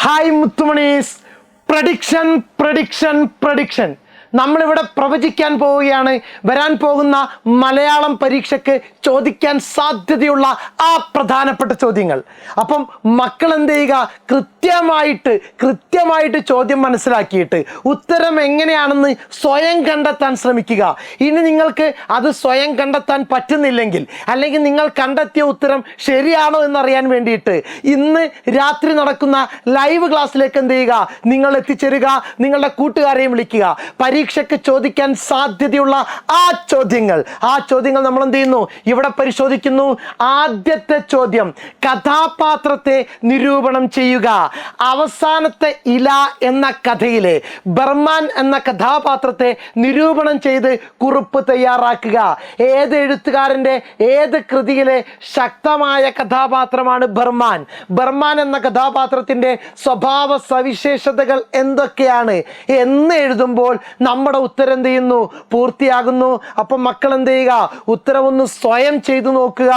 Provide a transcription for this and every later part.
Hi മുത്തുമണീസ്. Prediction നമ്മളിവിടെ പ്രവചിക്കാൻ പോവുകയാണ്. വരാൻ പോകുന്ന മലയാളം പരീക്ഷയ്ക്ക് ചോദിക്കാൻ സാധ്യതയുള്ള ആ പ്രധാനപ്പെട്ട ചോദ്യങ്ങൾ. അപ്പം മക്കൾ എന്ത് ചെയ്യുക, കൃത്യമായിട്ട് ചോദ്യം മനസ്സിലാക്കിയിട്ട് ഉത്തരം എങ്ങനെയാണെന്ന് സ്വയം കണ്ടെത്താൻ ശ്രമിക്കുക. ഇനി നിങ്ങൾക്ക് അത് സ്വയം കണ്ടെത്താൻ പറ്റുന്നില്ലെങ്കിൽ, അല്ലെങ്കിൽ നിങ്ങൾ കണ്ടെത്തിയ ഉത്തരം ശരിയാണോ എന്നറിയാൻ വേണ്ടിയിട്ട് ഇന്ന് രാത്രി നടക്കുന്ന ലൈവ് ക്ലാസ്സിലേക്ക് എന്ത് ചെയ്യുക, നിങ്ങൾ എത്തിച്ചേരുക. നിങ്ങളുടെ കൂട്ടുകാരെയും വിളിക്കുക. പരീക്ഷയ്ക്ക് ചോദിക്കാൻ സാധ്യതയുള്ള ആ ചോദ്യങ്ങൾ നമ്മൾ എന്ത് ചെയ്യുന്നു, ഇവിടെ പരിശോധിക്കുന്നു. ആദ്യത്തെ ചോദ്യം, കഥാപാത്രത്തെ നിരൂപണം ചെയ്യുക. അവസാനത്തെ ഇല എന്ന കഥയിലെ ബർമാൻ എന്ന കഥാപാത്രത്തെ നിരൂപണം ചെയ്ത് കുറിപ്പ് തയ്യാറാക്കുക. ഏത് എഴുത്തുകാരൻ്റെ ഏത് കൃതിയിലെ ശക്തമായ കഥാപാത്രമാണ് ബർമാൻ എന്ന കഥാപാത്രത്തിൻ്റെ സ്വഭാവ സവിശേഷതകൾ എന്തൊക്കെയാണ് എന്ന് എഴുതുമ്പോൾ നമ്മുടെ ഉത്തരം എന്ത് ചെയ്യുന്നു, പൂർത്തിയാകുന്നു. അപ്പം മക്കൾ എന്ത് ചെയ്യുക, ഉത്തരം ഒന്ന് സ്വയം ചെയ്തു നോക്കുക.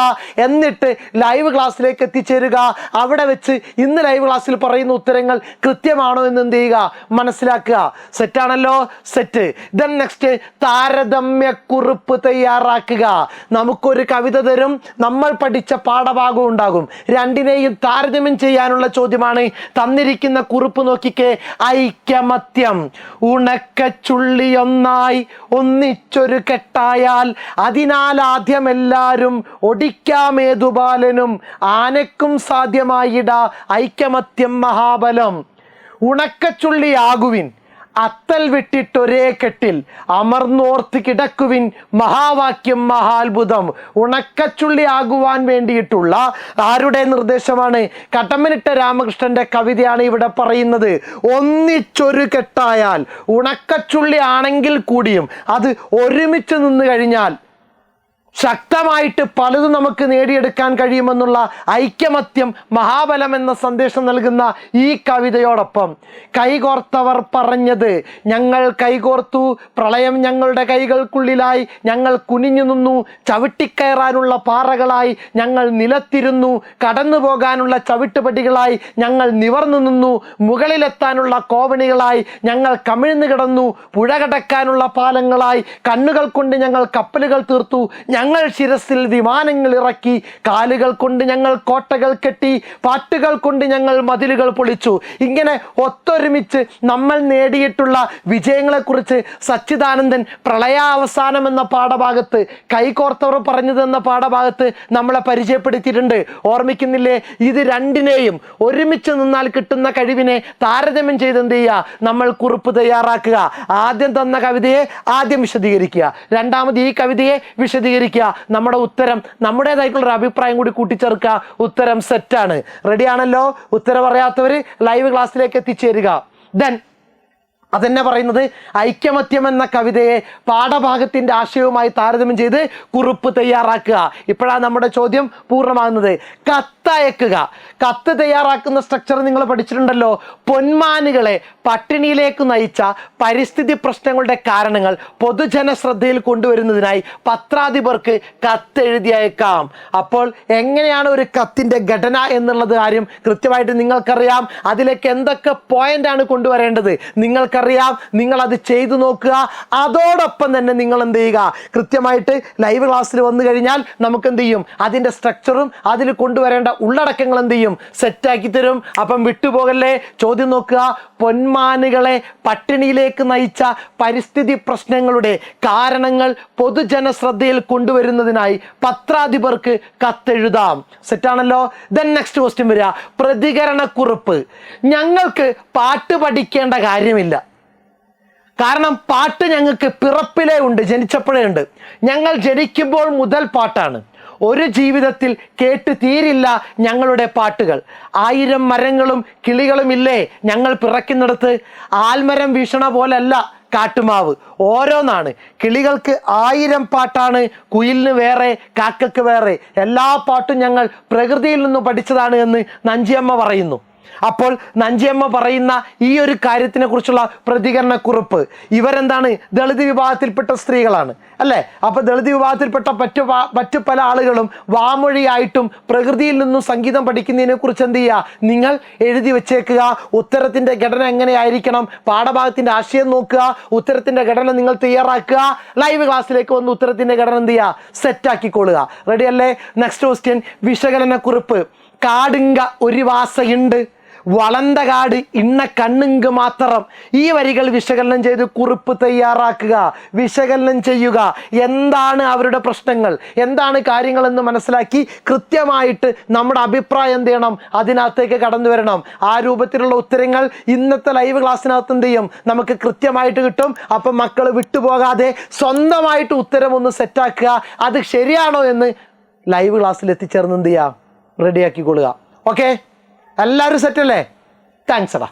എന്നിട്ട് ലൈവ് ക്ലാസ്സിലേക്ക് എത്തിച്ചേരുക. അവിടെ വെച്ച് ഇന്ന് ലൈവ് ക്ലാസ്സിൽ പറയുന്ന ഉത്തരങ്ങൾ കൃത്യമാണോ എന്ന് എന്ത് ചെയ്യുക, മനസ്സിലാക്കുക. സെറ്റാണല്ലോ, സെറ്റ്. ദെൻ നെക്സ്റ്റ്, താരതമ്യക്കുറിപ്പ് തയ്യാറാക്കുക. നമുക്കൊരു കവിത തരും, നമ്മൾ പഠിച്ച പാഠഭാഗം ഉണ്ടാകും. രണ്ടിനെയും താരതമ്യം ചെയ്യാനുള്ള ചോദ്യമാണ്. തന്നിരിക്കുന്ന കുറിപ്പ് നോക്കിക്കേ. ഐക്യമത്യം. ഉണക്കച്ചുള്ളിയൊന്നായി ഒന്നിച്ചൊരു കെട്ടായാൽ അതിനാൽ ആദ്യം എല്ലാവരും ഒടിക്കാമേതുബാലനും ആനക്കും സാധ്യമായിട ഐക്യമത്യം മഹാബലം. ഉണക്കച്ചുള്ളിയാകുവിൻ, അത്തൽ വിട്ടിട്ടൊരേ കെട്ടിൽ അമർന്നോർത്ത് കിടക്കുവിൻ മഹാവാക്യം മഹാത്ഭുതം. ഉണക്കച്ചുള്ളി ആകുവാൻ വേണ്ടിയിട്ടുള്ള ആരുടെ നിർദ്ദേശമാണ്? കടമ്മനിട്ട രാമകൃഷ്ണന്റെ കവിതയാണ് ഇവിടെ പറയുന്നത്. ഒന്നിച്ചൊരു കെട്ടായാൽ, ഉണക്കച്ചുള്ളി ആണെങ്കിൽ കൂടിയും അത് ഒരുമിച്ച് നിന്ന് കഴിഞ്ഞാൽ ശക്തമായിട്ട് പലതും നമുക്ക് നേടിയെടുക്കാൻ കഴിയുമെന്നുള്ള ഐക്യമത്യം മഹാബലം എന്ന സന്ദേശം നൽകുന്ന ഈ കവിതയോടൊപ്പം കൈകോർത്തവർ പറഞ്ഞത്, ഞങ്ങൾ കൈകോർത്തു, പ്രളയം ഞങ്ങളുടെ കൈകൾക്കുള്ളിലായി, ഞങ്ങൾ കുനിഞ്ഞു നിന്നു, ചവിട്ടിക്കയറാനുള്ള പാറകളായി ഞങ്ങൾ നിലത്തിരുന്നു, കടന്നു പോകാനുള്ള ചവിട്ടുപടികളായി ഞങ്ങൾ നിവർന്നു നിന്നു, മുകളിലെത്താനുള്ള കോവണികളായി ഞങ്ങൾ കമിഴ്ന്നു കിടന്നു, പുഴ കടക്കാനുള്ള പാലങ്ങളായി കണ്ണുകൾ കൊണ്ട് ഞങ്ങൾ കപ്പലുകൾ തീർത്തു, ഞങ്ങൾ ശിരസിൽ വിമാനങ്ങൾ ഇറക്കി, കാലുകൾ കൊണ്ട് ഞങ്ങൾ കോട്ടകൾ കെട്ടി, പാട്ടുകൾ കൊണ്ട് ഞങ്ങൾ മതിലുകൾ പൊളിച്ചു. ഇങ്ങനെ ഒത്തൊരുമിച്ച് നമ്മൾ നേടിയിട്ടുള്ള വിജയങ്ങളെക്കുറിച്ച് സച്ചിദാനന്ദൻ പ്രളയാവസാനം എന്ന പാഠഭാഗത്ത്, കൈകോർത്തവർ പറഞ്ഞത് എന്ന പാഠഭാഗത്ത് നമ്മളെ പരിചയപ്പെടുത്തിയിട്ടുണ്ട്. ഓർമ്മിക്കുന്നില്ലേ? ഇത് രണ്ടിനെയും ഒരുമിച്ച് നിന്നാൽ കിട്ടുന്ന കഴിവിനെ താരതമ്യം ചെയ്ത് എന്ത് ചെയ്യുക, നമ്മൾ കുറിപ്പ് തയ്യാറാക്കുക. ആദ്യം തന്ന കവിതയെ ആദ്യം വിശദീകരിക്കുക, രണ്ടാമത് ഈ കവിതയെ വിശദീകരിക്കുക. നമ്മുടെ ഉത്തരം നമ്മുടേതായിട്ടുള്ള ഒരു അഭിപ്രായം കൂടി കൂട്ടിച്ചേർക്കുക. ഉത്തരം സെറ്റാണ്. റെഡിയാണല്ലോ? ഉത്തരം അറിയാത്തവർ ലൈവ് ക്ലാസ്സിലേക്ക് എത്തിച്ചേരുക. ദെൻ അതെന്നെ പറയുന്നത്, ഐക്യമത്യം എന്ന കവിതയെ പാഠഭാഗത്തിൻ്റെ ആശയവുമായി താരതമ്യം ചെയ്ത് കുറിപ്പ് തയ്യാറാക്കുക. ഇപ്പോഴാണ് നമ്മുടെ ചോദ്യം പൂർണ്ണമാകുന്നത്. കത്തയക്കുക. കത്ത് തയ്യാറാക്കുന്ന സ്ട്രക്ചർ നിങ്ങൾ പഠിച്ചിട്ടുണ്ടല്ലോ. പൊന്മാനുകളെ പട്ടിണിയിലേക്ക് നയിച്ച പരിസ്ഥിതി പ്രശ്നങ്ങളുടെ കാരണങ്ങൾ പൊതുജന ശ്രദ്ധയിൽ കൊണ്ടുവരുന്നതിനായി പത്രാധിപർക്ക് കത്തെഴുതി അയക്കാം. അപ്പോൾ എങ്ങനെയാണ് ഒരു കത്തിൻ്റെ ഘടന എന്നുള്ളത് കാര്യം കൃത്യമായിട്ട് നിങ്ങൾക്കറിയാം. അതിലേക്ക് എന്തൊക്കെ പോയിന്റാണ് കൊണ്ടുവരേണ്ടത് നിങ്ങൾക്കറിയാം. നിങ്ങളത് ചെയ്തു നോക്കുക. അതോടൊപ്പം തന്നെ നിങ്ങൾ എന്ത് ചെയ്യുക, കൃത്യമായിട്ട് ലൈവ് ക്ലാസ്സിൽ വന്നു കഴിഞ്ഞാൽ നമുക്ക് എന്ത് ചെയ്യും, അതിൻ്റെ സ്ട്രക്ചറും അതിൽ കൊണ്ടുവരേണ്ട ഉള്ളടക്കങ്ങൾ എന്ത് ചെയ്യും, സെറ്റാക്കി തരും. അപ്പം വിട്ടുപോകല്ലേ. ചോദ്യം നോക്കുക. പൊന്മാനുകളെ പട്ടിണിയിലേക്ക് നയിച്ച പരിസ്ഥിതി പ്രശ്നങ്ങളുടെ കാരണങ്ങൾ പൊതുജന ശ്രദ്ധയിൽ കൊണ്ടുവരുന്നതിനായി പത്രാധിപർക്ക് കത്തെഴുതാം. സെറ്റാണല്ലോ? ദെൻ നെക്സ്റ്റ് ക്വസ്റ്റ്യൻ വരിക, പ്രതികരണക്കുറിപ്പ്. ഞങ്ങൾക്ക് പാട്ട് പഠിക്കേണ്ട കാര്യമില്ല, കാരണം പാട്ട് ഞങ്ങൾക്ക് പിറപ്പിലേ ഉണ്ട്, ജനിച്ചപ്പോഴേ ഉണ്ട്. ഞങ്ങൾ ജനിക്കുമ്പോൾ മുതൽ പാട്ടാണ്. ഒരു ജീവിതത്തിൽ കേട്ട് തീരില്ല ഞങ്ങളുടെ പാട്ടുകൾ. 1000 മരങ്ങളും കിളികളും ഇല്ലേ ഞങ്ങൾ പിറക്കുന്നിടത്ത്. ആൽമരം വീക്ഷണ പോലല്ല കാട്ടുമാവ്, ഓരോന്നാണ്. കിളികൾക്ക് 1000 പാട്ടാണ്, കുയിലിന് വേറെ, കാക്കക്ക് വേറെ. എല്ലാ പാട്ടും ഞങ്ങൾ പ്രകൃതിയിൽ നിന്ന് പഠിച്ചതാണ് എന്ന് നഞ്ചിയമ്മ പറയുന്നു. അപ്പോൾ നഞ്ചിയമ്മ പറയുന്ന ഈ ഒരു കാര്യത്തിനെ കുറിച്ചുള്ള പ്രതികരണക്കുറിപ്പ്, ഇവരെന്താണ്, ദളിത് വിഭാഗത്തിൽപ്പെട്ട സ്ത്രീകളാണ് അല്ലേ? അപ്പോൾ ദളിത് വിഭാഗത്തിൽപ്പെട്ട മറ്റു പല ആളുകളും വാമൊഴിയായിട്ടും പ്രകൃതിയിൽ നിന്നും സംഗീതം പഠിക്കുന്നതിനെ കുറിച്ച് എന്ത് ചെയ്യുക, നിങ്ങൾ എഴുതി വെച്ചേക്കുക. ഉത്തരത്തിൻ്റെ ഘടന എങ്ങനെയായിരിക്കണം, പാഠഭാഗത്തിൻ്റെ ആശയം നോക്കുക, ഉത്തരത്തിൻ്റെ ഘടന നിങ്ങൾ തയ്യാറാക്കുക, ലൈവ് ക്ലാസ്സിലേക്ക് വന്ന് ഉത്തരത്തിൻ്റെ ഘടന എന്ത് ചെയ്യുക, സെറ്റാക്കിക്കൊള്ളുക. റെഡി അല്ലേ? നെക്സ്റ്റ് ക്വസ്റ്റ്യൻ, വിശകലനക്കുറിപ്പ്. കാടുങ്ക ഒരു വാസയുണ്ട്, വളന്ത കാട് ഇണ്ണ കണ്ണുങ്ക് മാത്രം. ഈ വരികൾ വിശകലനം ചെയ്ത് കുറിപ്പ് തയ്യാറാക്കുക, വിശകലനം ചെയ്യുക. എന്താണ് അവരുടെ പ്രശ്നങ്ങൾ, എന്താണ് കാര്യങ്ങളെന്ന് മനസ്സിലാക്കി കൃത്യമായിട്ട് നമ്മുടെ അഭിപ്രായം എന്ത് ചെയ്യണം, അതിനകത്തേക്ക് കടന്നു വരണം. ആ രൂപത്തിലുള്ള ഉത്തരങ്ങൾ ഇന്നത്തെ ലൈവ് ക്ലാസ്സിനകത്ത് എന്ത് ചെയ്യും, നമുക്ക് കൃത്യമായിട്ട് കിട്ടും. അപ്പം മക്കൾ വിട്ടുപോകാതെ സ്വന്തമായിട്ട് ഉത്തരം ഒന്ന് സെറ്റാക്കുക. അത് ശരിയാണോ എന്ന് ലൈവ് ക്ലാസ്സിൽ എത്തിച്ചേർന്ന് എന്ത് ചെയ്യുക, റെഡിയാക്കിക്കൊള്ളുക. ഓക്കെ, എല്ലാവരും സെറ്റല്ലേ? താങ്ക്സ് എടാ.